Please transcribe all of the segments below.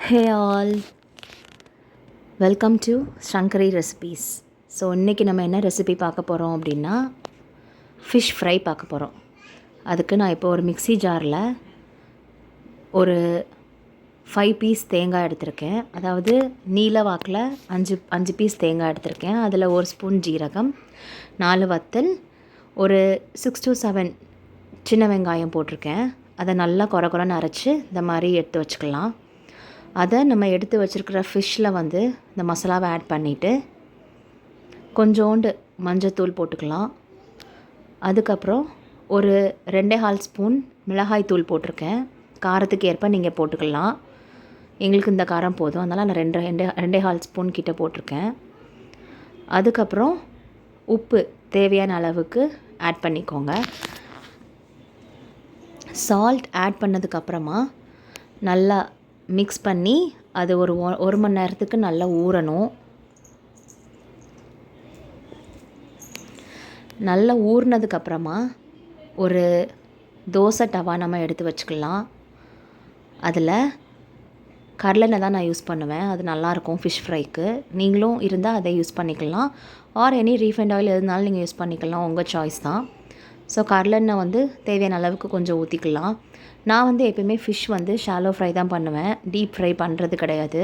Hey all, welcome to Sankari recipes. So இன்றைக்கி நம்ம என்ன ரெசிபி பார்க்க போகிறோம் அப்படின்னா ஃபிஷ் ஃப்ரை பார்க்க போகிறோம். அதுக்கு நான் இப்போ ஒரு மிக்ஸி ஜாரில் ஒரு 5 பீஸ் தேங்காய் எடுத்திருக்கேன். அதாவது நீல வாக்கில் அஞ்சு பீஸ் தேங்காய் எடுத்திருக்கேன். அதில் 1 ஸ்பூன் ஜீரகம், 4 வத்தல், ஒரு 6 to 7 சின்ன வெங்காயம் போட்டிருக்கேன். அதை நல்லா குறைன்னு அரைச்சி இந்த மாதிரி எடுத்து வச்சுக்கலாம். அதை நம்ம எடுத்து வச்சுருக்கிற ஃபிஷ்ஷில் வந்து இந்த மசாலாவை ஆட் பண்ணிவிட்டு கொஞ்சோண்டு மஞ்சத்தூள் போட்டுக்கலாம். அதுக்கப்புறம் ஒரு 2.5 ஸ்பூன் மிளகாய் தூள் போட்டிருக்கேன். காரத்துக்கு ஏற்ப நீங்கள் போட்டுக்கலாம். எங்களுக்கு இந்த காரம் போதும், அதனால் நான் 2.5 ஸ்பூன் கிட்ட போட்டிருக்கேன். அதுக்கப்புறம் உப்பு தேவையான அளவுக்கு ஆட் பண்ணிக்கோங்க. சால்ட் ஆட் பண்ணதுக்கப்புறமா நல்லா மிக்ஸ் பண்ணி அது ஒரு மணி நேரத்துக்கு நல்லா ஊறணும். நல்லா ஊறினதுக்கப்புறமா ஒரு தோசை டவா நம்ம எடுத்து வச்சுக்கலாம். அதில் கடலெண்ணெய் தான் நான் யூஸ் பண்ணுவேன், அது நல்லாயிருக்கும் ஃபிஷ் ஃப்ரைக்கு. நீங்களும் இருந்தால் அதை யூஸ் பண்ணிக்கலாம். ஆர் எனி ரீஃபைண்ட் ஆயில் எதுனாலும் நீங்கள் யூஸ் பண்ணிக்கலாம், உங்கள் சாய்ஸ் தான். ஸோ கடலெண்ணெய் வந்து தேவையான அளவுக்கு கொஞ்சம் ஊற்றிக்கலாம். நான் வந்து எப்பயுமே ஃபிஷ் வந்து ஷாலோ ஃப்ரை தான் பண்ணுவேன், டீப் ஃப்ரை பண்ணுறது கிடையாது.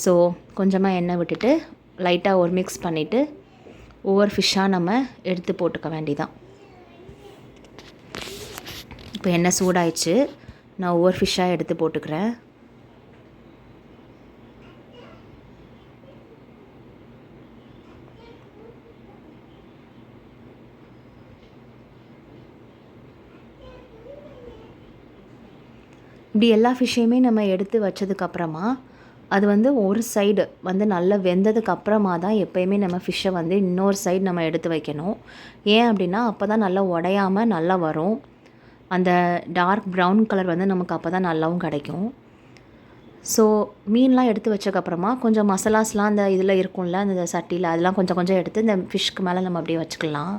ஸோ கொஞ்சமாக எண்ணெய் விட்டுட்டு லைட்டாக ஒரு மிக்ஸ் பண்ணிவிட்டு ஒவ்வொரு ஃபிஷ்ஷாக நம்ம எடுத்து போட்டுக்க வேண்டிதான். இப்போ எண்ணெய் சூடாயிடுச்சு, நான் ஒவ்வொரு ஃபிஷ்ஷாக எடுத்து போட்டுக்கிறேன். இப்படி எல்லா ஃபிஷ்ஷையுமே நம்ம எடுத்து வச்சதுக்கப்புறமா அது வந்து ஒரு சைடு வந்து நல்லா வெந்ததுக்கப்புறமா தான் எப்போயுமே நம்ம ஃபிஷ்ஷை வந்து இன்னொரு சைடு நம்ம எடுத்து வைக்கணும். ஏன் அப்படின்னா அப்போ தான் நல்லா உடையாமல் நல்லா வரும். அந்த டார்க் ப்ரௌன் கலர் வந்து நமக்கு அப்போ தான் நல்லாவும் கிடைக்கும். ஸோ மீன்லாம் எடுத்து வச்சதுக்கப்புறமா கொஞ்சம் மசாலாஸ்லாம் அந்த இதில் இருக்கும்ல, அந்த சட்டியில், அதெல்லாம் கொஞ்சம் கொஞ்சம் எடுத்து இந்த ஃபிஷ்க்கு மேலே நம்ம அப்படியே வச்சுக்கலாம்.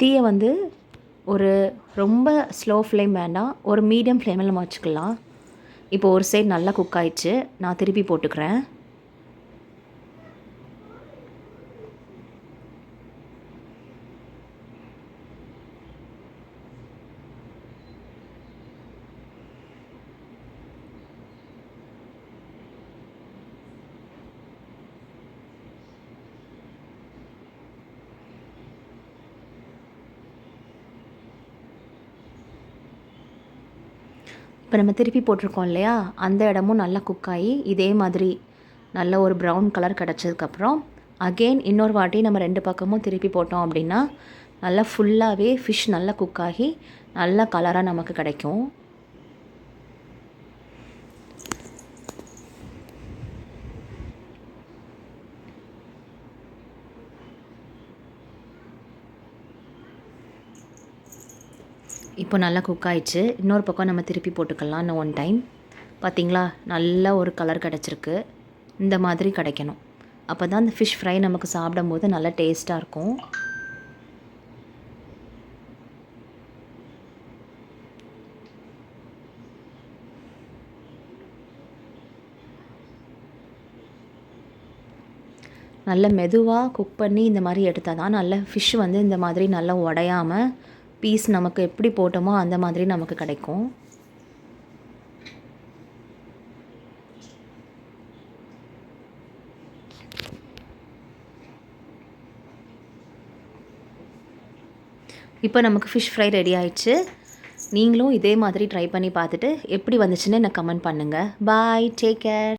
தீயை வந்து ஒரு ரொம்ப ஸ்லோ ஃப்ளேம் வேண்டாம், ஒரு மீடியம் ஃப்ளேமில் நம்ம வச்சுக்கலாம். இப்போ ஒரு சைடு நல்லா குக் ஆயிடுச்சு, நான் திருப்பி போட்டுக்கிறேன். இப்போ நம்ம திருப்பி போட்டிருக்கோம் இல்லையா, அந்த இடமும் நல்லா குக் ஆகி இதே மாதிரி நல்ல ஒரு ப்ரௌன் கலர் கிடச்சதுக்கப்புறம் அகெயின் இன்னொரு வாட்டி நம்ம 2 பக்கமும் திருப்பி போட்டோம் அப்படின்னா நல்லா ஃபுல்லாகவே ஃபிஷ் நல்லா குக் ஆகி நல்ல கலராக நமக்கு கிடைக்கும். இப்போ நல்லா குக் ஆயிடுச்சு. இன்னொரு பக்கம் நம்ம திருப்பி போட்டுக்கலாம். இன்னும் 1 டைம். பார்த்திங்களா, நல்ல ஒரு கலர் கிடச்சிருக்கு. இந்த மாதிரி கிடைக்கணும். அப்போ தான் அந்த ஃபிஷ் ஃப்ரை நமக்கு சாப்பிடும்போது நல்லா டேஸ்ட்டாக இருக்கும். நல்ல மெதுவாக குக் பண்ணி இந்த மாதிரி எடுத்தால் தான் நல்ல ஃபிஷ் வந்து இந்த மாதிரி நல்லா உடையாமல் பீஸ் நமக்கு எப்படி போட்டோமோ அந்த மாதிரி நமக்கு கிடைக்கும். இப்போ நமக்கு ஃபிஷ் ஃப்ரை ரெடி ஆயிடுச்சு. நீங்களும் இதே மாதிரி ட்ரை பண்ணி பார்த்துட்டு எப்படி வந்துச்சுன்னு எனக்கு கமெண்ட் பண்ணுங்கள். பாய், டேக் கேர்.